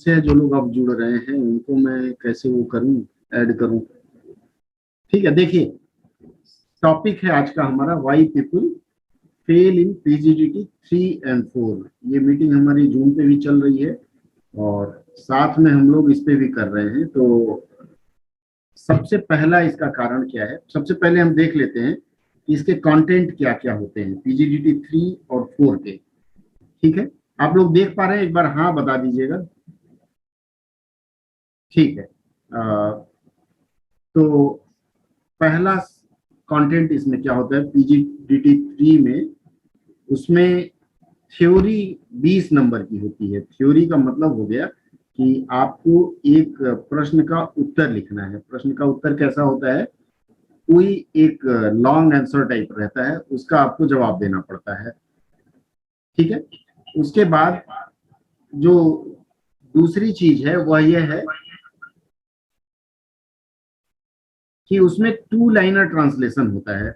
से जो लोग अब जुड़ रहे हैं उनको मैं कैसे वो करूं, ऐड करूं। ठीक है, देखिए टॉपिक है आज का हमारा, why people fail in PGDT 3 and 4। ये मीटिंग हमारी जूम पे भी चल रही है और साथ में हम लोग इस पे भी कर रहे हैं। तो सबसे पहला इसका कारण क्या है, सबसे पहले हम देख लेते हैं कि इसके कंटेंट क्या क्या होते हैं पीजीडीटी 3 और 4 के। ठीक है, आप लोग देख पा रहे हैं, एक बार हाँ बता दीजिएगा। ठीक है, तो पहला कंटेंट इसमें क्या होता है पीजीडीटी 3 में, उसमें थ्योरी 20 नंबर की होती है। थ्योरी का मतलब हो गया कि आपको एक प्रश्न का उत्तर लिखना है। प्रश्न का उत्तर कैसा होता है, कोई एक लॉन्ग आंसर टाइप रहता है, उसका आपको जवाब देना पड़ता है। ठीक है, उसके बाद जो दूसरी चीज है वह यह है कि उसमें 2 लाइनर ट्रांसलेशन होता है।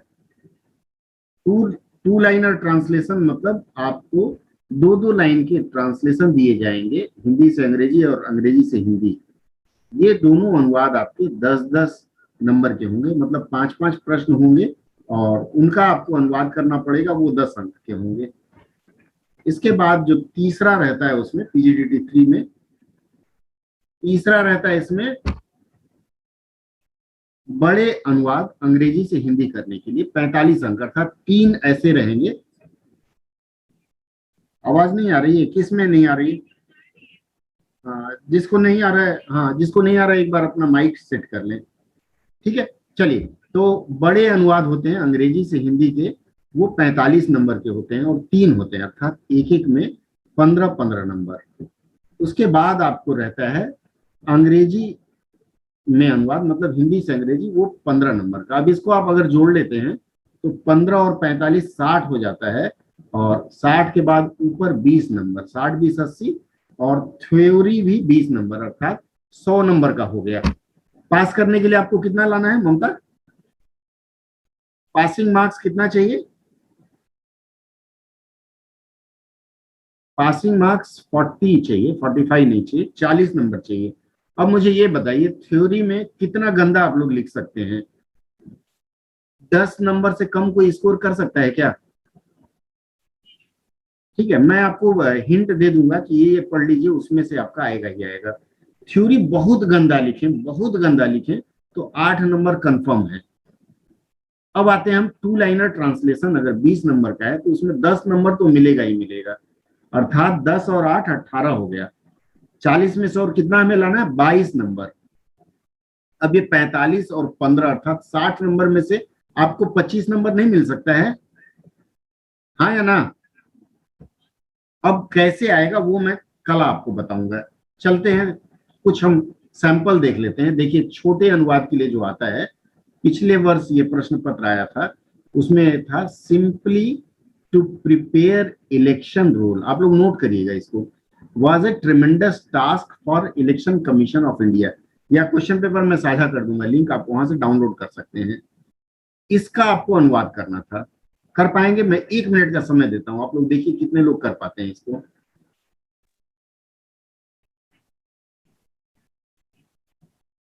टू लाइनर ट्रांसलेशन मतलब आपको दो दो लाइन के ट्रांसलेशन दिए जाएंगे, हिंदी से अंग्रेजी और अंग्रेजी से हिंदी। ये दोनों अनुवाद आपके 10-10 नंबर के होंगे, मतलब 5-5 प्रश्न होंगे और उनका आपको अनुवाद करना पड़ेगा, वो 10 अंक के होंगे। इसके बाद जो तीसरा रहता है उसमें पीजीडीटी 3 में, तीसरा रहता है इसमें बड़े अनुवाद अंग्रेजी से हिंदी करने के लिए 45 अंक, अर्थात 3 ऐसे रहेंगे। आवाज नहीं आ रही है, किस में नहीं आ रही है? हाँ, जिसको नहीं आ रहा है, हाँ जिसको नहीं आ रहा है एक बार अपना माइक सेट कर लें। ठीक है, चलिए। तो बड़े अनुवाद होते हैं अंग्रेजी से हिंदी के, वो 45 नंबर के होते हैं और 3 होते हैं, अर्थात एक एक में 15-15 नंबर। उसके बाद आपको रहता है अंग्रेजी में अनुवाद, मतलब हिंदी से अंग्रेजी, वो 15 नंबर का। अब इसको आप अगर जोड़ लेते हैं तो 15 और 45 60 हो जाता है, और 60 के बाद ऊपर 20 नंबर, 60-20-80, और थ्योरी भी 20 नंबर, अर्थात 100 नंबर का हो गया। पास करने के लिए आपको कितना लाना है ममता? पासिंग मार्क्स कितना चाहिए? पासिंग मार्क्स 40 चाहिए, 45 नहीं चाहिए, 40 नंबर चाहिए। अब मुझे ये बताइए, थ्योरी में कितना गंदा आप लोग लिख सकते हैं? 10 नंबर से कम कोई स्कोर कर सकता है क्या? ठीक है, मैं आपको हिंट दे दूंगा कि ये पढ़ लीजिए, उसमें से आपका आएगा ही आएगा। थ्योरी बहुत गंदा लिखे, बहुत गंदा लिखे तो 8 नंबर कंफर्म है। अब आते हैं हम 2 लाइनर ट्रांसलेशन, अगर 20 नंबर का है तो उसमें 10 नंबर तो मिलेगा ही मिलेगा, अर्थात 10 और 8 18 हो गया। 40 में से और कितना हमें लाना है? 22 नंबर। अब ये 45 और 15 अर्थात 60 नंबर में से आपको 25 नंबर नहीं मिल सकता है, हाँ या ना? अब कैसे आएगा वो मैं कल आपको बताऊंगा। चलते हैं, कुछ हम सैंपल देख लेते हैं। देखिए छोटे अनुवाद के लिए जो आता है, पिछले वर्ष ये प्रश्न पत्र आया था, उसमें था simply to prepare election roll. आप लोग नोट करिएगा इसको, was a tremendous task for election commission of India. या क्वेश्चन पेपर मैं साझा कर दूंगा, लिंक आप वहां से डाउनलोड कर सकते हैं। इसका आपको अनुवाद करना था। कर पाएंगे? मैं 1 मिनट का समय देता हूं, आप लोग देखिए कितने लोग कर पाते हैं इसको।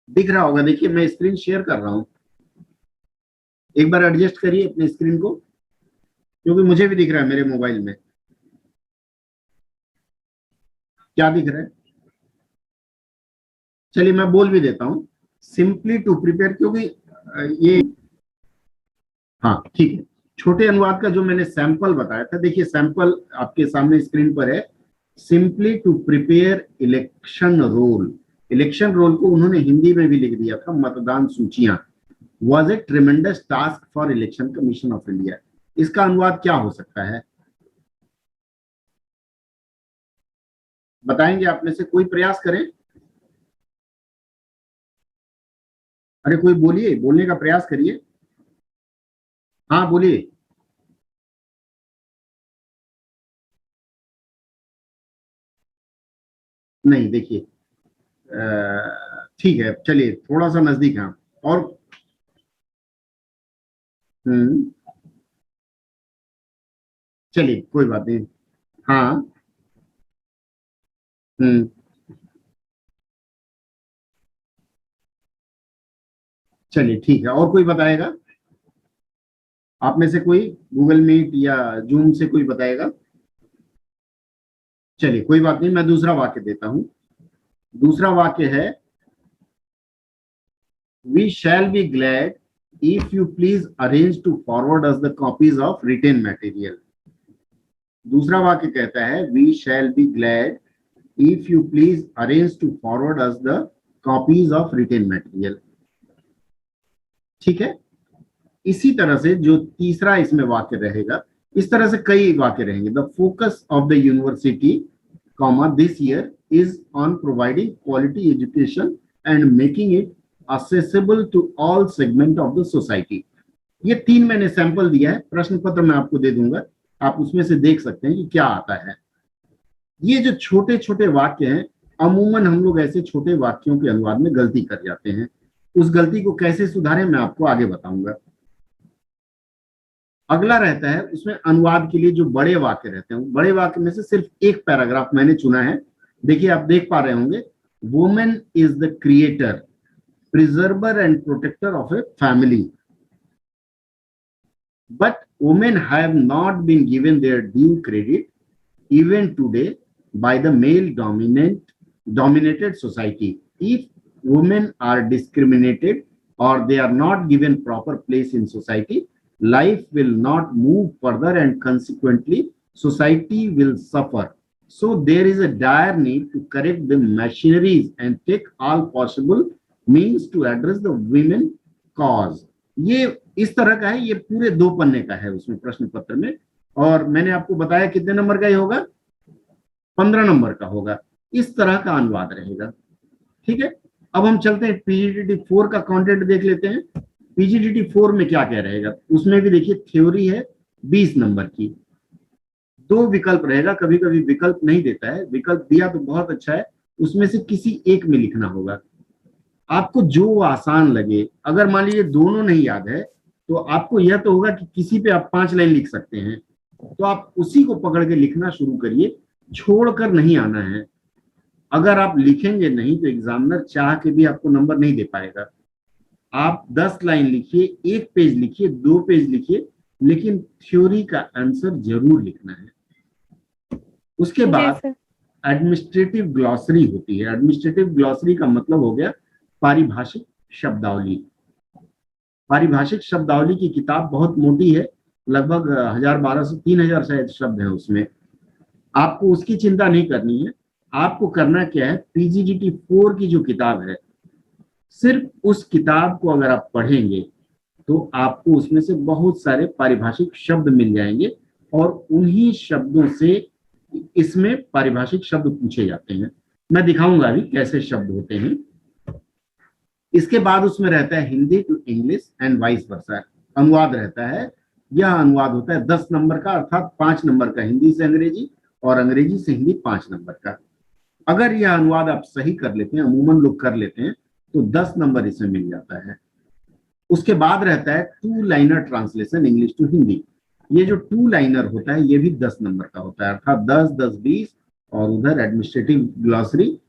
दिख रहा होगा, देखिए मैं स्क्रीन शेयर कर रहा हूं, एक बार एडजस्ट करिए अपने स्क्रीन को, क्योंकि मुझे भी दिख रहा है मेरे मोबाइल में। क्या दिख रहा है? चलिए मैं बोल भी देता हूं, सिंपली टू प्रिपेयर, क्योंकि ये, हाँ ठीक है। छोटे अनुवाद का जो मैंने सैंपल बताया था, देखिए सैंपल आपके सामने स्क्रीन पर है। Simply to prepare election roll, election roll को उन्होंने हिंदी में भी लिख दिया था, मतदान सूचियां। Was a tremendous task for election commission of India. इसका अनुवाद क्या हो सकता है? बताएंगे आप में से कोई? प्रयास करें। अरे कोई बोलिए, बोलने का प्रयास करिए। हाँ बोलिए। नहीं, देखिए ठीक है, चलिए थोड़ा सा नजदीक है आप। और हम्म, चलिए कोई बात नहीं। हाँ। हम्म, चलिए ठीक है, और कोई बताएगा? आप में से कोई गूगल मीट या जूम से कोई बताएगा? चलिए कोई बात नहीं, मैं दूसरा वाक्य देता हूं। दूसरा वाक्य है, we shall be glad if you please arrange to forward us the copies of written material. दूसरा वाक्य कहता है, we shall be glad if you please arrange to forward us the copies of written material. ठीक है। इसी तरह से जो तीसरा इसमें वाक्य रहेगा, इस तरह से कई वाक्य रहेंगे। The focus of the university comma this year is on providing quality education and making it accessible to all segment of the society। ये 3 मैंने सैंपल दिया है, प्रश्न पत्र मैं आपको दे दूंगा, आप उसमें से देख सकते हैं कि क्या आता है। ये जो छोटे छोटे वाक्य हैं, अमूमन हम लोग ऐसे छोटे वाक्यों के अनुवाद में गलती कर जाते हैं। उस गलती को कैसे सुधारें मैं आपको आगे बताऊंगा। अगला रहता है, उसमें अनुवाद के लिए जो बड़े वाक्य रहते हैं, बड़े वाक्य में से सिर्फ एक पैराग्राफ मैंने चुना है। देखिए आप देख पा रहे होंगे, women is the creator, preserver and protector of a family, but women have not been given their due credit even today by the male dominated society। If women are discriminated or they are not given proper place in society, life will not move further and consequently society will suffer। So there is a dire need to correct the machineries and take all possible means to address the women cause। ये इस तरह का है, ये पूरे 2 पन्ने का है उसमें प्रश्न पत्र में, और मैंने आपको बताया कितने नंबर का ये होगा, 15 नंबर का होगा। इस तरह का अनुवाद रहेगा। ठीक है, अब हम चलते हैं पीजीडीटी 4 का कंटेंट देख लेते हैं। पीजीडीटी 4 में क्या क्या रहेगा, उसमें भी देखिए थ्योरी है 20 नंबर की, 2 विकल्प रहेगा। कभी कभी विकल्प नहीं देता है, विकल्प दिया तो बहुत अच्छा है, उसमें से किसी एक में लिखना होगा, आपको जो आसान लगे। अगर मान लीजिए दोनों नहीं याद है तो आपको यह तो होगा कि किसी पे आप 5 लाइन लिख सकते हैं, तो आप उसी को पकड़ के लिखना शुरू करिए, छोड़कर नहीं आना है। अगर आप लिखेंगे नहीं तो एग्जामिनर चाह के भी आपको नंबर नहीं दे पाएगा। आप 10 लाइन लिखिए, 1 पेज लिखिए, 2 पेज लिखिए, लेकिन थ्योरी का आंसर जरूर लिखना है। उसके बाद एडमिनिस्ट्रेटिव ग्लॉसरी होती है। एडमिनिस्ट्रेटिव ग्लॉसरी का मतलब हो गया पारिभाषिक शब्दावली। पारिभाषिक शब्दावली की किताब बहुत मोटी है, लगभग 1200 3000 शायद शब्द हैं उसमें। आपको उसकी चिंता नहीं करनी है, आपको करना क्या है, पीजीडीटी 4 की जो किताब है, सिर्फ उस किताब को अगर आप पढ़ेंगे तो आपको उसमें से बहुत सारे पारिभाषिक शब्द मिल जाएंगे, और उन्हीं शब्दों से इसमें पारिभाषिक शब्द पूछे जाते हैं। मैं दिखाऊंगा अभी कैसे शब्द होते हैं। इसके बाद उसमें रहता है Hindi to English and vice versa, अनुवाद रहता है। यह अनुवाद होता है 10 नंबर का, अर्थात 5 नंबर का हिंदी से अंग्रेजी और अंग्रेजी से हिंदी 5 नंबर का। अगर यह अनुवाद आप सही कर लेते हैं, अमूमन लोग कर लेते हैं, तो 10 नंबर इसमें मिल जाता है। उसके बाद रहता है 2 liner translation English to Hindi. ये जो 2 लाइनर होता है ये भी 10 नंबर का होता है, अर्थात 10 10 20, और उधर एडमिनिस्ट्रेटिव ग्लॉसरी।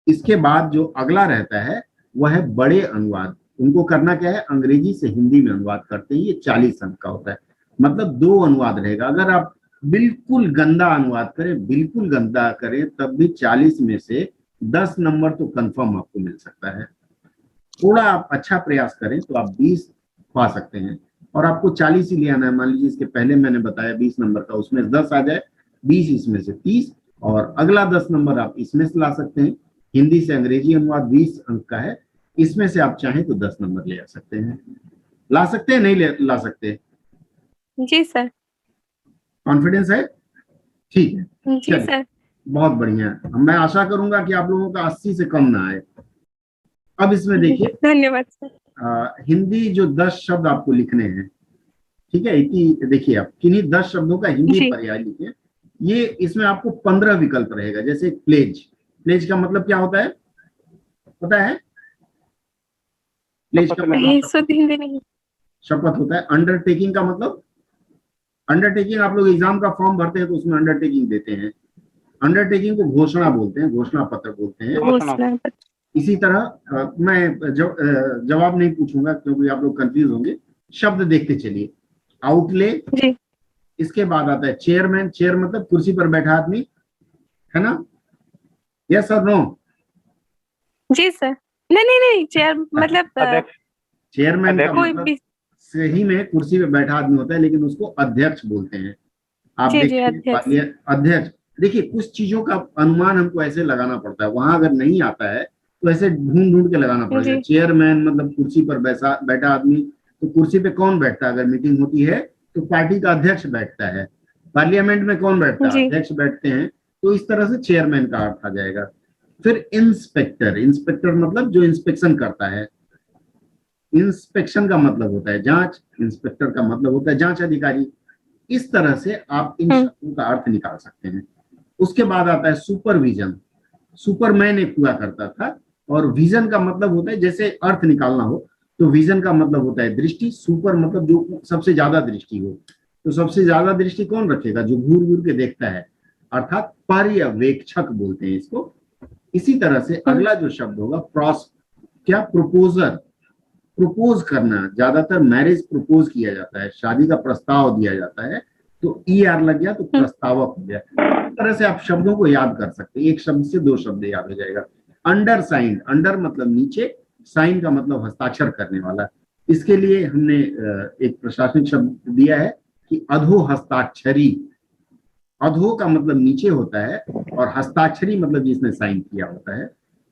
इसके बाद जो अगला रहता है वह है बड़े अनुवाद। उनको करना क्या है, अंग्रेजी से हिंदी में अनुवाद करते हैं, ये 40 अंक का होता है, मतलब 2 अनुवाद रहेगा। अगर आप बिल्कुल गंदा अनुवाद करें, बिल्कुल गंदा करें, तब भी 40 में से 10 नंबर तो कंफर्म आपको मिल सकता है। थोड़ा आप अच्छा प्रयास करें तो आप 20 पा सकते हैं, और आपको 40 ही ले आना है। मान लीजिए इसके पहले मैंने बताया 20 नंबर का, उसमें 10 आ जाए, 20 इसमें से 30, और अगला 10 नंबर आप इसमें से ला सकते हैं। हिंदी से अंग्रेजी अनुवाद 20 अंक का है, इसमें से आप चाहें तो 10 नंबर ले आ सकते हैं। ला सकते हैं, नहीं ला सकते? जी सर। कॉन्फिडेंस है? ठीक है, जी सर। बहुत बढ़िया। मैं आशा करूंगा कि आप लोगों का 80 से कम ना आए। अब इसमें देखिए, धन्यवाद सर। हिंदी जो 10 शब्द आपको लिखने हैं, ठीक है, देखिए आप किन्हीं 10 शब्दों का हिंदी पर्याय लिखे। ये इसमें आपको 15 विकल्प रहेगा। जैसे प्लेज, प्लेज का मतलब क्या होता है पता है? प्लेज का मतलब शपथ होता है। अंडरटेकिंग का मतलब, अंडरटेकिंग आप लोग एग्जाम का फॉर्म भरते हैं तो उसमें अंडरटेकिंग देते हैं। अंडरटेकिंग को घोषणा बोलते हैं, घोषणा पत्र बोलते हैं। इसी तरह मैं जवाब नहीं पूछूंगा क्योंकि आप लोग कंफ्यूज होंगे। शब्द देखते चलिए। आउटले, जी इसके बाद आता है चेयरमैन। चेयर मतलब कुर्सी पर बैठा आदमी, है ना? यस और नो? जी सर। नहीं नहीं नहीं, चेयर मतलब अध्यक्ष। चेयरमैन का अध्यक्ष। कोई मतलब भी। सही में कुर्सी पे बैठा आदमी होता है, लेकिन उसको अध्यक्ष बोलते हैं। आप जी जी देखिए अध्यक्ष। अध्यक्ष। देखिए कुछ चीजों का अनुमान हमको ऐसे लगाना पड़ता है, वहां अगर नहीं आता है तो ऐसे ढूंढ ढूंढ के लगाना पड़ेगा। जी चेयरमैन मतलब कुर्सी पर बैठा आदमी। तो कुर्सी पे कौन बैठता है? अगर मीटिंग होती है तो पार्टी का अध्यक्ष बैठता है। पार्लियामेंट में कौन बैठता है? जी अध्यक्ष बैठते हैं। तो इस तरह से चेयरमैन का अर्थ आ जाएगा। फिर इंस्पेक्टर। इंस्पेक्टर मतलब जो इंस्पेक्शन करता है। इंस्पेक्शन का मतलब होता है जांच, इंस्पेक्टर का मतलब होता है जांच अधिकारी। इस तरह से आप इन हम्म, शब्दों का अर्थ निकाल सकते हैं। उसके बाद आता है सुपरविजन। सुपरमैन एक हुआ करता था, और विजन का मतलब होता है जैसे अर्थ निकालना हो तो विजन का मतलब होता है दृष्टि। सुपर मतलब जो सबसे ज्यादा दृष्टि हो। तो सबसे ज्यादा दृष्टि कौन रखेगा? जो घूर घूर के देखता है, अर्थात पर्यवेक्षक बोलते हैं इसको। इसी तरह से हम्म, अगला जो शब्द होगा क्या? प्रोपोजर। प्रपोज करना, ज्यादातर मैरिज प्रपोज किया जाता है, शादी का प्रस्ताव दिया जाता है। तो ई आर लग गया तो हम्म, प्रस्तावक हो गया। इस तरह से आप शब्दों को याद कर सकते हैं, एक शब्द से दो शब्द याद हो जाएगा। अंडर साइन, अंडर मतलब नीचे, साइन का मतलब हस्ताक्षर करने वाला। इसके लिए हमने एक प्रशासनिक शब्द दिया है कि अधो हस्ताक्षरी। अधो का मतलब नीचे होता है, और हस्ताक्षरी मतलब जिसने साइन किया होता है।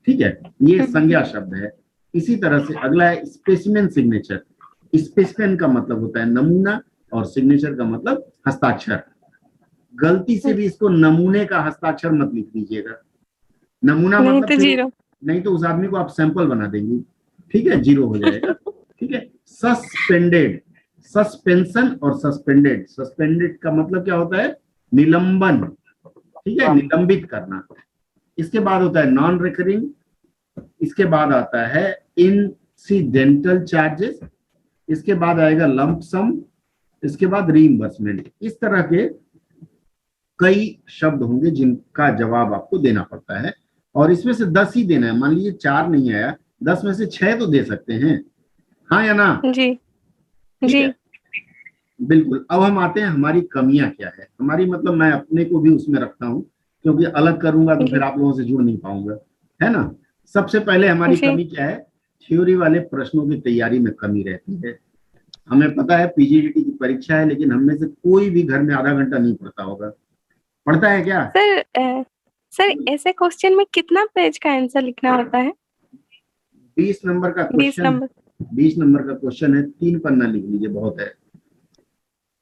ठीक है, ये हम्म, संज्ञा शब्द है। इसी तरह से अगला है स्पेसिमेन सिग्नेचर। स्पेसिमेन का मतलब होता है नमूना, और सिग्नेचर का मतलब हस्ताक्षर। गलती से भी इसको नमूने का हस्ताक्षर मत लिख दीजिएगा। नमूना नहीं मतलब तो फिर जीरो। नहीं तो उस आदमी को आप सैंपल बना देंगे। ठीक है, जीरो हो जाएगा। ठीक है। सस्पेंडेड। सस्पेंशन और सस्पेंडेड। सस्पेंडेड का मतलब क्या होता है? निलंबन। ठीक है, निलंबित करना। इसके बाद होता है नॉन रिकरिंग। इसके बाद आता है इंसिडेंटल चार्जेस। इसके बाद आएगा लंप सम। इसके बाद रीइंबर्समेंट। इस तरह के कई शब्द होंगे जिनका जवाब आपको देना पड़ता है, और इसमें से 10 ही देना है। मान लीजिए 4 नहीं आया, 10 में से 6 तो दे सकते हैं। हाँ या ना? जी ठीक जी है, बिल्कुल। अब हम आते हैं हमारी कमियां क्या है। हमारी मतलब मैं अपने को भी उसमें रखता हूं, क्योंकि अलग करूंगा तो फिर जी आप लोगों से जुड़ नहीं पाऊंगा, है ना? सबसे पहले हमारी जी कमी क्या है? थ्योरी वाले प्रश्नों की तैयारी में कमी रहती है। हमें पता है पीजीडीटी की परीक्षा है, लेकिन हम में से कोई भी घर में आधा घंटा नहीं पढ़ता होगा। पढ़ता है क्या? सर। सर ऐसे क्वेश्चन में कितना पेज का आंसर लिखना होता है? 20 नंबर का 20 क्वेश्चन। नंबर 20 नंबर का क्वेश्चन है, 3 पन्ना लिख लीजिए, बहुत है।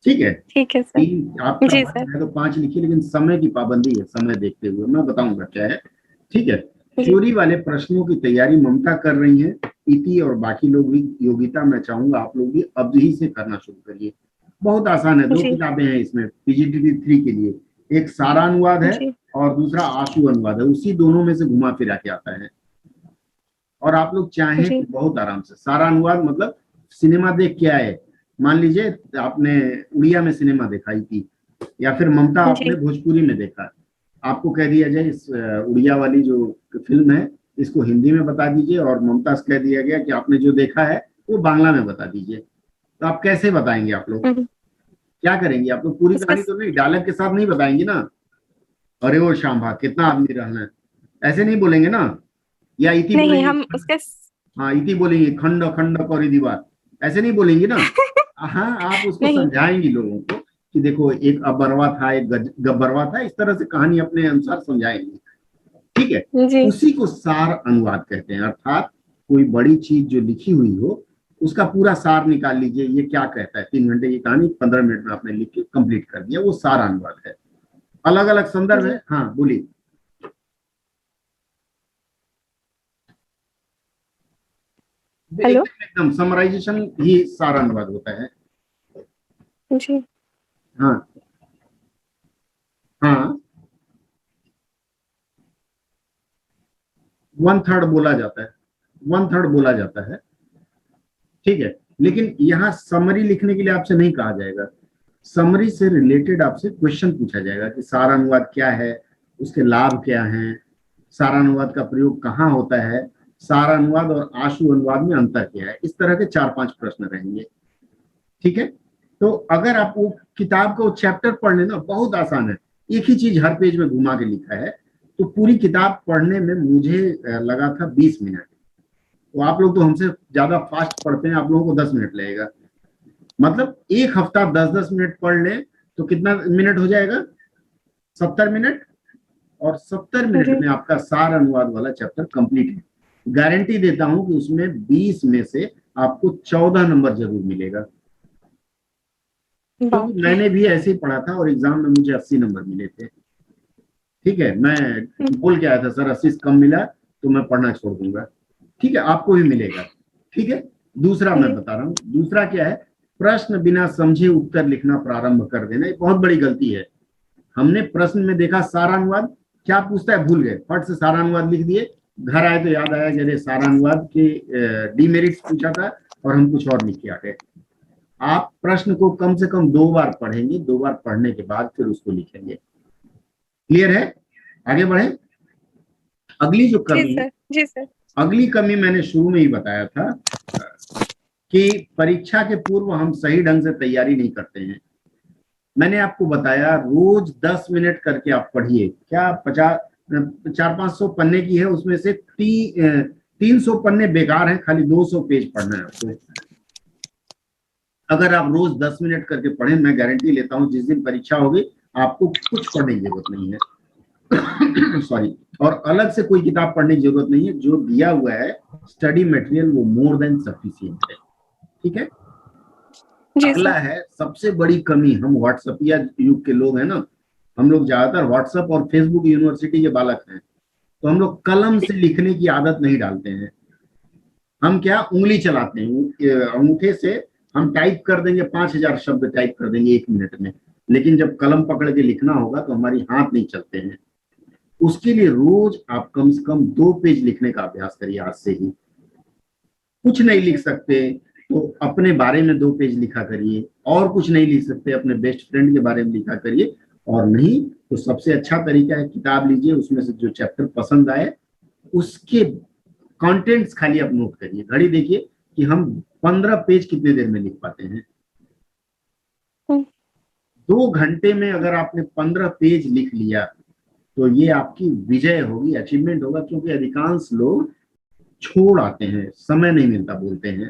ठीक है। ठीक है सर। 3 आपका जी बच सर। है तो 5 लिखिए, लेकिन समय की पाबंदी है, समय देखते हुए मैं बताऊंगा क्या है। ठीक है। जी थ्योरी वाले प्रश्नों की तैयारी ममता कर रही है, इति और बाकी लोग भी। योगिता, मैं चाहूंगा आप लोग भी अब ही से करना शुरू करिए। बहुत आसान है, 2 जी किताबें हैं इसमें पीजीडीटी 3 के लिए। एक सारा अनुवाद है, जी और दूसरा आशु अनुवाद है। उसी दोनों में से घुमा फिरा के आता है। और आप लोग चाहें जी तो बहुत आराम से सारा अनुवाद मतलब सिनेमा देख के आए। मान लीजिए आपने उड़िया में सिनेमा दिखाई थी, या फिर ममता आपने जी भोजपुरी में देखा। आपको कह दिया जाए इस उड़िया वाली जो फिल्म है इसको हिंदी में बता दीजिए, और ममता से कह दिया गया कि आपने जो देखा है वो बांग्ला में बता दीजिए। तो आप कैसे बताएंगे? आप लोग हम्म, क्या करेंगे? आप लोग पूरी उसका कहानी तो नहीं, डायलॉग के साथ नहीं बताएंगे ना। अरे वो शाम्भा कितना आदमी रहना है, ऐसे नहीं बोलेंगे ना। या इति नहीं, बोलेंगे। हम उसका हाँ, इति बोलेंगे, खंड खंड कौरी दीवार, ऐसे नहीं बोलेंगे ना। हाँ, आप उसको नहीं। समझाएंगे लोगों को कि देखो एक अबरवा था, एक गब्बरवा था। इस तरह से कहानी अपने अनुसार समझाएंगे। ठीक है। जी उसी को सार अनुवाद कहते हैं, अर्थात कोई बड़ी चीज जो लिखी हुई हो उसका पूरा सार निकाल लीजिए। ये क्या कहता है, 3 घंटे की कहानी 15 मिनट में आपने लिख के कंप्लीट कर दिया, वो सार अनुवाद है। अलग अलग संदर्भ जी। है। हाँ बोलिए। हेलो। एकदम समराइजेशन ही सार अनुवाद होता है। जी हाँ हाँ, 1/3 बोला जाता है। 1/3 बोला जाता है। ठीक है, लेकिन यहाँ समरी लिखने के लिए आपसे नहीं कहा जाएगा। समरी से रिलेटेड आपसे क्वेश्चन पूछा जाएगा कि सार अनुवाद क्या है, उसके लाभ क्या हैं, सार अनुवाद का प्रयोग कहाँ होता है। सार अनुवाद और आशु अनुवाद में अंतर क्या है। इस तरह के 4-5 प्रश्न रहेंगे। ठीक है, तो अगर आप वो किताब का वो चैप्टर पढ़ लेना, बहुत आसान है, एक ही चीज हर पेज में घुमा के लिखा है। तो पूरी किताब पढ़ने में मुझे लगा था 20 मिनट। तो आप लोग तो हमसे ज्यादा फास्ट पढ़ते हैं, आप लोगों को 10 मिनट लगेगा। मतलब एक हफ्ता 10-10 मिनट पढ़ ले तो कितना मिनट हो जाएगा, 70 मिनट। और 70 मिनट में आपका सार अनुवाद वाला चैप्टर कंप्लीट है। गारंटी देता हूं कि उसमें 20 में से आपको 14 नंबर जरूर मिलेगा। तो मैंने भी ऐसे ही पढ़ा था और एग्जाम में मुझे 80 नंबर मिले थे। ठीक है, मैं बोल के आया था सर 80 से कम मिला तो मैं पढ़ना छोड़ दूंगा। ठीक है, आपको भी मिलेगा। ठीक है, दूसरा मैं बता रहा हूँ, दूसरा क्या है, प्रश्न बिना समझे उत्तर लिखना प्रारंभ कर देना। ये बहुत बड़ी गलती है। हमने प्रश्न में देखा सारानुवाद, क्या पूछता है, भूल गए, फट से सारानुवाद लिख दिए, घर आए तो याद आया कि सारानुवाद के डीमेरिट्स पूछा था और हम कुछ और लिख के आ गए। आप प्रश्न को कम से कम 2 बार पढ़ेंगे, 2 बार पढ़ने के बाद फिर उसको लिखेंगे। क्लियर है, आगे बढ़े। अगली जो कमी है, जी सर, अगली कमी मैंने शुरू में ही बताया था कि परीक्षा के पूर्व हम सही ढंग से तैयारी नहीं करते हैं। मैंने आपको बताया रोज 10 मिनट करके आप पढ़िए। क्या 400-500 पन्ने की है, उसमें से 300 पन्ने बेकार हैं, खाली 200 पेज पढ़ना है आपको। अगर आप रोज 10 मिनट करके पढ़ें, मैं गारंटी लेता हूं जिस दिन परीक्षा होगी आपको कुछ पढ़ने की जरूरत नहीं है। सॉरी, और अलग से कोई किताब पढ़ने की जरूरत नहीं है। जो दिया हुआ है स्टडी मटेरियल वो मोर देन सफिशिएंट है। ठीक है, अगला है सबसे बड़ी कमी, हम व्हाट्सएपिया युग के लोग हैं ना, हम लोग ज्यादातर व्हाट्सएप और फेसबुक यूनिवर्सिटी के बालक हैं, तो हम लोग कलम से लिखने की आदत नहीं डालते हैं। हम क्या उंगली चलाते हैं, अंगूठे से हम टाइप कर देंगे, 5000 शब्द टाइप कर देंगे 1 मिनट में, लेकिन जब कलम पकड़ के लिखना होगा तो हमारी हाथ नहीं चलते हैं। उसके लिए रोज आप कम से कम 2 पेज लिखने का अभ्यास करिए आज से ही। कुछ नहीं लिख सकते तो अपने बारे में 2 पेज लिखा करिए, और कुछ नहीं लिख सकते अपने बेस्ट फ्रेंड के बारे में लिखा करिए, और नहीं तो सबसे अच्छा तरीका है किताब लीजिए, उसमें से जो चैप्टर पसंद आए उसके कंटेंट्स खाली आप नोट करिए। घड़ी देखिए कि हम 15 पेज कितने देर में लिख पाते हैं। 2 घंटे में अगर आपने 15 पेज लिख लिया तो ये आपकी विजय होगी, अचीवमेंट होगा, क्योंकि अधिकांश लोग छोड़ आते हैं, समय नहीं मिलता बोलते हैं।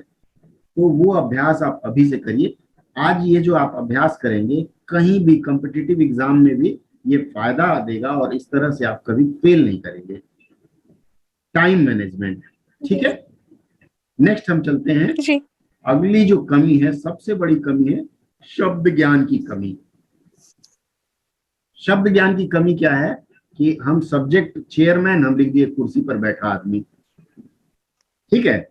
तो वो अभ्यास आप अभी से करिए। आज ये जो आप अभ्यास करेंगे कहीं भी कॉम्पिटिटिव एग्जाम में भी ये फायदा देगा, और इस तरह से आप कभी फेल नहीं करेंगे। Time management. ठीक है, नेक्स्ट हम चलते हैं जी। अगली जो कमी है, सबसे बड़ी कमी है शब्द ज्ञान की कमी। शब्द ज्ञान की कमी क्या है कि हम सब्जेक्ट चेयरमैन हम लिख दिए, कुर्सी पर बैठा आदमी। ठीक है,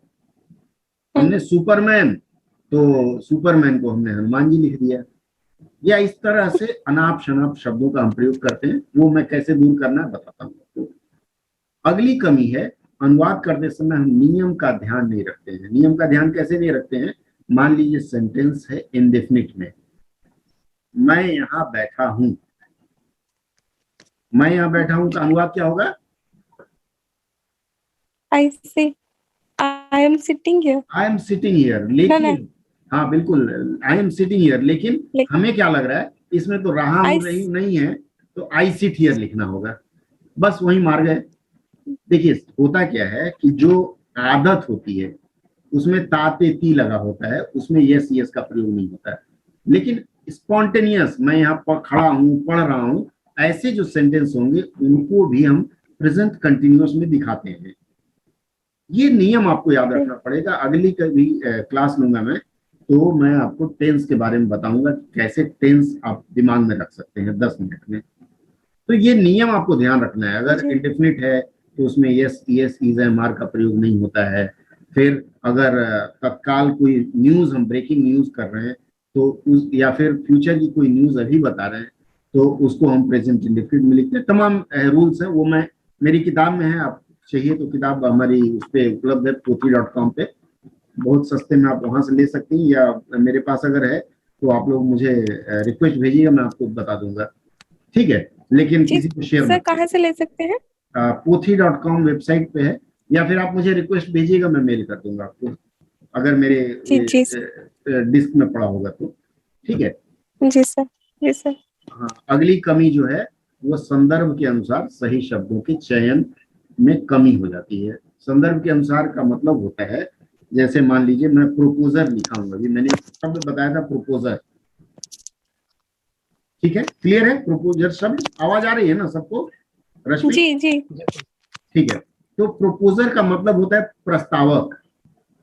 हमने सुपरमैन, तो सुपरमैन को हमने हनुमान जी लिख दिया, या इस तरह से अनाप शनाप शब्दों का हम प्रयोग करते हैं। वो मैं कैसे दूर करना है बताता हूँ। अगली कमी है, अनुवाद करते समय हम नियम का ध्यान नहीं रखते हैं। नियम का ध्यान कैसे नहीं रखते हैं, मान लीजिए सेंटेंस है इंडेफिनिट में, मैं यहां बैठा हूं, मैं यहां बैठा हूं का अनुवाद क्या होगा, आई से I am sitting here, I am sitting here. लेकिन हाँ बिल्कुल, आई एम सिटिंग हियर, लेकिन हमें क्या लग रहा है इसमें तो रहा हूं रही नहीं है, तो आई सिट हियर लिखना होगा। बस वही मार गए। देखिए होता क्या है कि जो आदत होती है उसमें ताते ती लगा होता है, उसमें यस यस का प्रयोग नहीं होता है। लेकिन स्पॉन्टेनियस, मैं यहाँ पर खड़ा हूँ पढ़ रहा हूँ, ऐसे जो सेंटेंस होंगे उनको भी हम प्रेजेंट कंटिन्यूअस में दिखाते हैं। ये नियम आपको याद रखना पड़ेगा। अगली कभी क्लास लूंगा मैं, तो मैं आपको टेंस के बारे में बताऊंगा कैसे टेंस आप दिमाग में रख सकते हैं 10 मिनट में। तो ये नियम आपको ध्यान रखना है। अगर इंडेफिनिट है तो उसमें yes yes is am are का प्रयोग नहीं होता है। फिर अगर तत्काल कोई न्यूज, हम ब्रेकिंग न्यूज कर रहे हैं तो उस, या फिर फ्यूचर की कोई न्यूज अभी बता रहे हैं तो उसको हम प्रेजेंट इंडेफिनिट में लिखते हैं। तमाम रूल्स हैं, वो मैं मेरी किताब में है, आप चाहिए तो किताब हमारी उस पर उपलब्ध है pothi.com पे, बहुत सस्ते में आप वहां से ले सकती हैं, या मेरे पास अगर है तो आप लोग मुझे रिक्वेस्ट भेजिएगा, मैं आपको बता दूंगा। ठीक है, लेकिन किसी को शेयर सर कहाँ से ले सकते हैं? pothi.com वेबसाइट पे है, या फिर आप मुझे रिक्वेस्ट भेजिएगा, मैं मेल कर दूंगा आपको, अगर मेरे जी जी डिस्क में पड़ा होगा तो। ठीक है। जी सर। जी सर। हाँ, अगली कमी जो है वो संदर्भ के अनुसार सही शब्दों के चयन में कमी हो जाती है। संदर्भ के अनुसार का मतलब होता है, जैसे मान लीजिए मैं प्रोपोजर लिखा हूं, अभी मैंने शब्द बताया था प्रोपोजर। ठीक है, क्लियर है? प्रोपोजर शब्द, आवाज आ रही है ना सबको रश्मि? जी जी ठीक है, तो प्रोपोजर का मतलब होता है प्रस्तावक।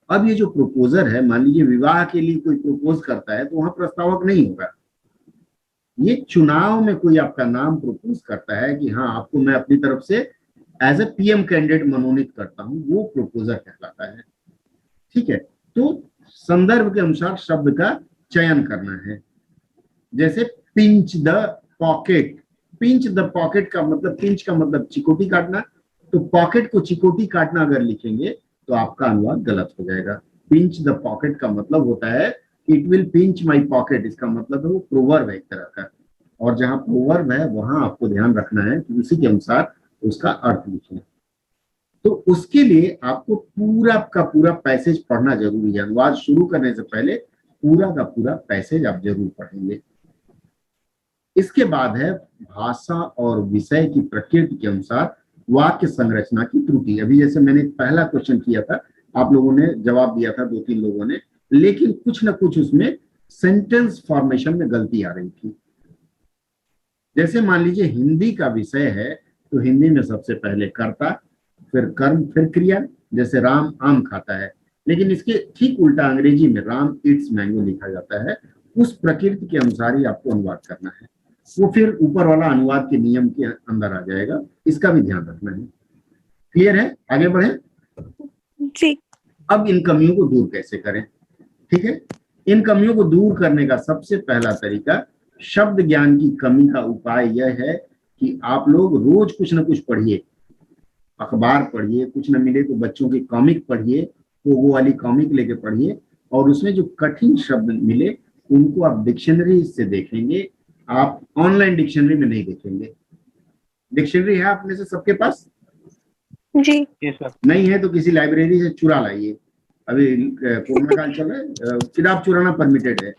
अब ये जो प्रोपोजर है, मान लीजिए विवाह के लिए कोई प्रपोज करता है तो वहां प्रस्तावक नहीं होगा। ये चुनाव में कोई आपका नाम प्रपोज करता है कि हाँ आपको मैं अपनी तरफ से एज ए पीएम कैंडिडेट मनोनीत करता हूं, वो प्रोपोजर कहलाता है। ठीक है, तो संदर्भ के अनुसार शब्द का चयन करना है। जैसे pinch the pocket, pinch the pocket का मतलब, पिंच का मतलब चिकोटी काटना, तो पॉकेट को चिकोटी काटना अगर लिखेंगे तो आपका अनुवाद गलत हो जाएगा। पिंच द पॉकेट का मतलब होता है it will pinch my pocket, इसका मतलब है वो प्रोवर्ब है एक तरह का, और जहां प्रोवर्ब है वहां आपको ध्यान रखना है कि उसी के अनुसार उसका अर्थ लिखें। तो उसके लिए आपको पूरा का पूरा पैसेज पढ़ना जरूरी है। अनुवाद शुरू करने से पहले पूरा का पूरा पैसेज आप जरूर पढ़ेंगे। इसके बाद है भाषा और विषय की प्रकृति के अनुसार वाक्य संरचना की त्रुटि। अभी जैसे मैंने पहला क्वेश्चन किया था, आप लोगों ने जवाब दिया था, 2-3 लोगों ने, लेकिन कुछ ना कुछ उसमें सेंटेंस फॉर्मेशन में गलती आ रही थी। जैसे मान लीजिए हिंदी का विषय है, तो हिंदी में सबसे पहले कर्ता, फिर कर्म, फिर क्रिया। जैसे राम आम खाता है, लेकिन इसके ठीक उल्टा अंग्रेजी में राम ईट्स मैंगो लिखा जाता है। उस प्रकृति के अनुसार ही आपको अनुवाद करना है, वो फिर ऊपर वाला अनुवाद के नियम के अंदर आ जाएगा। इसका भी ध्यान रखना है। क्लियर है? आगे बढ़े। जी अब इन कमियों को दूर कैसे करें? ठीक है, इन कमियों को दूर करने का सबसे पहला तरीका, शब्द ज्ञान की कमी का उपाय यह है कि आप लोग रोज कुछ ना कुछ पढ़िए। अखबार पढ़िए, कुछ न मिले तो बच्चों की कॉमिक पढ़िए, पोगो वाली कॉमिक लेके पढ़िए, और उसमें जो कठिन शब्द मिले उनको आप डिक्शनरी से देखेंगे, आप ऑनलाइन डिक्शनरी में नहीं देखेंगे। डिक्शनरी है आप में से सबके पास? जी नहीं है तो किसी लाइब्रेरी से चुरा लाइए। अभी कोरोना काल चल रहा है, किताब चुराना परमिटेड है।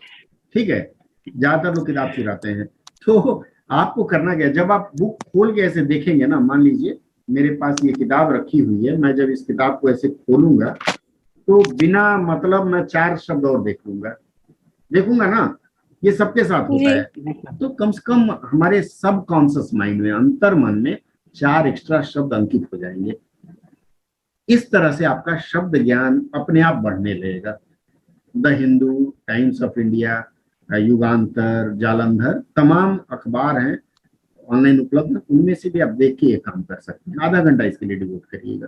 ठीक है, ज्यादातर लोग किताब चुराते हैं। तो आपको करना क्या, जब आप बुक खोल के ऐसे देखेंगे ना, मान लीजिए मेरे पास ये किताब रखी हुई है, मैं जब इस किताब को ऐसे खोलूंगा तो बिना मतलब मैं 4 शब्द और देखूंगा ना, ये सबके साथ होता जी है। तो कम से कम हमारे सब कॉन्शियस माइंड में, अंतर मन में 4 एक्स्ट्रा शब्द अंकित हो जाएंगे। इस तरह से आपका शब्द ज्ञान अपने आप बढ़ने लगेगा। The Hindu, Times of India, Yugantar, Jalandhar, तमाम अखबार हैं ऑनलाइन उपलब्ध, उनमें से भी आप देख के ये काम कर सकते हैं। आधा घंटा इसके लिए डिवोट करिएगा,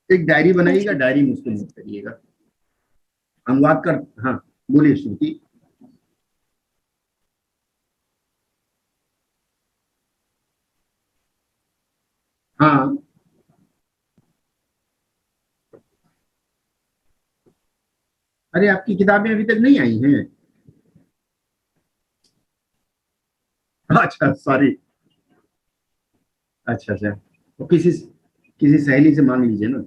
एक डायरी बनाइएगा, जी डायरी में उसको नोट करिएगा। अनुवाद कर, हाँ बोलिए श्रुति। हाँ, अरे आपकी किताबें अभी तक नहीं आई हैं? अच्छा सॉरी। अच्छा अच्छा, तो किसी किसी सहेली से मांग लीजिए ना।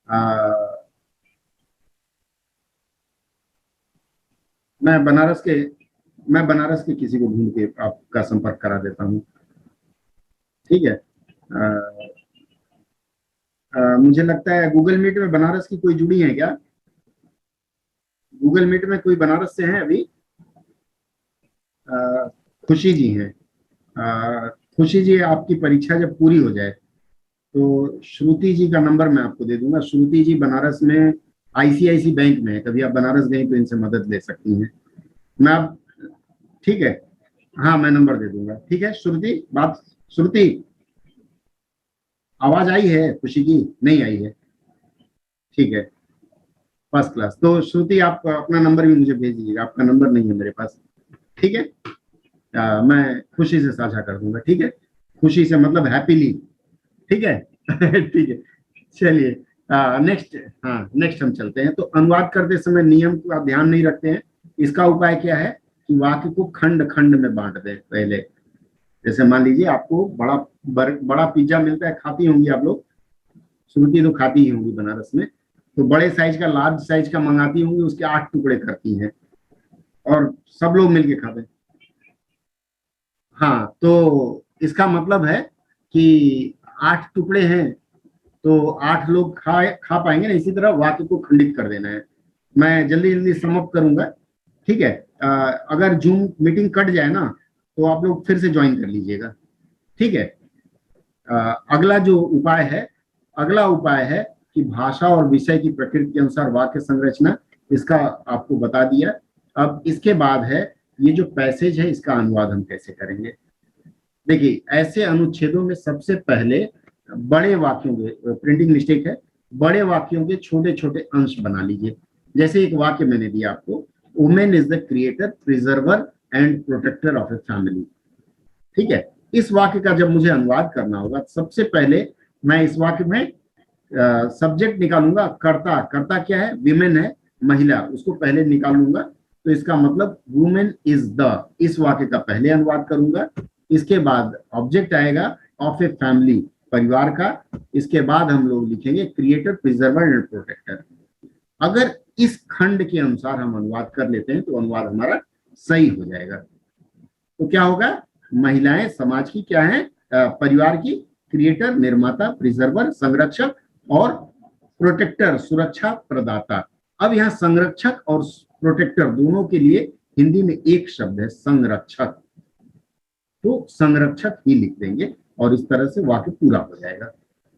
आ, मैं बनारस के मैं बनारस के किसी को ढूंढ के आपका संपर्क करा देता हूँ। ठीक है। मुझे लगता है गूगल मीट में बनारस की कोई जुड़ी है क्या? गूगल मीट में कोई बनारस से है अभी? अ, खुशी जी हैं। खुशी जी, आपकी परीक्षा जब पूरी हो जाए तो श्रुति जी का नंबर मैं आपको दे दूंगा। श्रुति जी बनारस में आईसीआईसी बैंक में है, कभी आप बनारस गई तो इनसे मदद ले सकती हैं। मैं आप, ठीक है, हाँ मैं नंबर दे दूंगा। ठीक है श्रुति, बात, श्रुति आवाज आई है खुशी की? नहीं आई है? ठीक है, फर्स्ट क्लास। तो श्रुति आप अपना नंबर भी मुझे भेज दीजिएगा, आपका नंबर नहीं है मेरे पास। ठीक है, मैं खुशी से साझा कर दूंगा। ठीक है, खुशी से मतलब हैप्पीली। ठीक है ठीक है, चलिए नेक्स्ट। हाँ नेक्स्ट हम चलते हैं। तो अनुवाद करते समय नियम का ध्यान नहीं रखते हैं। इसका उपाय क्या है कि वाक्य को खंड खंड में बांट दें पहले। जैसे मान लीजिए आपको बड़ा पिज्जा मिलता है, खाती होंगी आप लोग, श्रुति तो खाती ही होंगी बनारस में, तो बड़े साइज का, लार्ज साइज का मंगाती होंगी, उसके 8 टुकड़े करती हैं और सब लोग मिलके खाते हैं। हाँ, तो इसका मतलब है कि 8 टुकड़े हैं तो 8 लोग खा पाएंगे ना। इसी तरह वाक्य को खंडित कर देना है। मैं जल्दी जल्दी समाप्त करूंगा, ठीक है। अगर जूम मीटिंग कट जाए ना तो आप लोग फिर से ज्वाइन कर लीजिएगा, ठीक है। अगला उपाय है कि भाषा और विषय की प्रकृति के अनुसार वाक्य संरचना, इसका आपको बता दिया। अब इसके बाद है ये जो पैसेज है, इसका अनुवाद हम कैसे करेंगे। देखिए, ऐसे अनुच्छेदों में सबसे पहले बड़े वाक्यों के, प्रिंटिंग मिस्टेक है, बड़े वाक्यों के छोटे छोटे अंश बना लीजिए। जैसे एक वाक्य मैंने दिया आपको, women is the creator, preserver and protector of a family, ठीक है। इस वाक्य का जब मुझे अनुवाद करना होगा, सबसे पहले मैं इस वाक्य में सब्जेक्ट निकालूंगा। कर्ता क्या है, विमेन है, महिला, उसको पहले निकालूंगा। तो इसका मतलब वुमेन इज द, इस वाक्य का पहले अनुवाद करूंगा। इसके बाद ऑब्जेक्ट आएगा ऑफ ए फैमिली, परिवार का। इसके बाद हम लोग लिखेंगे क्रिएटर, प्रिजर्वर एंड प्रोटेक्टर। अगर इस खंड के अनुसार हम अनुवाद कर लेते हैं तो अनुवाद हमारा सही हो जाएगा। तो क्या होगा, महिलाएं समाज की क्या है, परिवार की, क्रिएटर निर्माता, प्रिजर्वर संरक्षक और प्रोटेक्टर सुरक्षा प्रदाता। अब यहाँ संरक्षक और प्रोटेक्टर दोनों के लिए हिंदी में एक शब्द है, संरक्षक। तो संरक्षक ही लिख देंगे और इस तरह से वाक्य पूरा हो जाएगा,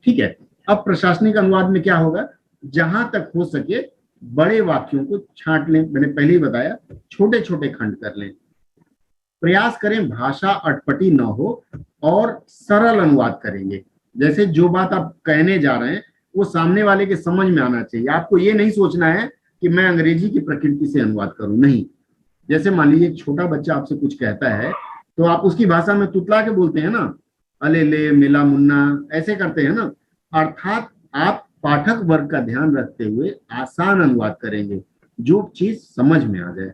ठीक है। अब प्रशासनिक अनुवाद में क्या होगा, जहां तक हो सके बड़े वाक्यों को छांट लें। मैंने पहले ही बताया, छोटे छोटे खंड कर लें। प्रयास करें भाषा अटपटी न हो और सरल अनुवाद करेंगे। जैसे जो बात आप कहने जा रहे हैं वो सामने वाले के समझ में आना चाहिए। आपको ये नहीं सोचना है कि मैं अंग्रेजी की प्रकृति से अनुवाद करूं, नहीं। जैसे मान लीजिए एक छोटा बच्चा आपसे कुछ कहता है तो आप उसकी भाषा में तुतला के बोलते हैं ना, अले ले मिला मुन्ना, ऐसे करते हैं ना। अर्थात आप पाठक वर्ग का ध्यान रखते हुए आसान अनुवाद करेंगे, जो चीज समझ में आ जाए।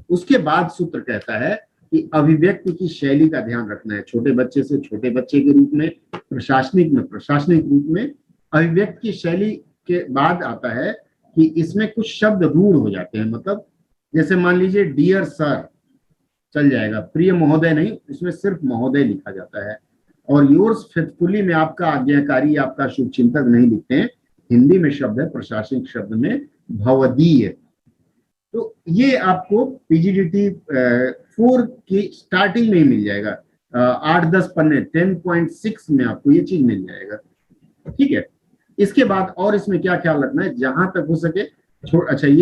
उसके बाद सूत्र कहता है कि अभिव्यक्ति की शैली का ध्यान रखना है। छोटे बच्चे से छोटे बच्चे के रूप में, प्रशासनिक में प्रशासनिक रूप में। अभिव्यक्ति की शैली के बाद आता है कि इसमें कुछ शब्द रूढ़ हो जाते हैं। मतलब जैसे मान लीजिए डियर सर चल जाएगा, प्रिय महोदय नहीं, इसमें सिर्फ महोदय लिखा जाता है। और योर्स फेथफुली में आपका आज्ञाकारी, आपका शुभचिंतक नहीं लिखते हैं। हिंदी में शब्द है, प्रशासनिक शब्द में भवदीय। तो ये आपको पीजीडीटी 4 की स्टार्टिंग में ही मिल जाएगा। 8-10 पन्ने 10.6 में आपको ये चीज मिल जाएगा, ठीक है। इसके बाद और इसमें क्या ख्याल रखना है, जहां तक हो सके अच्छा ये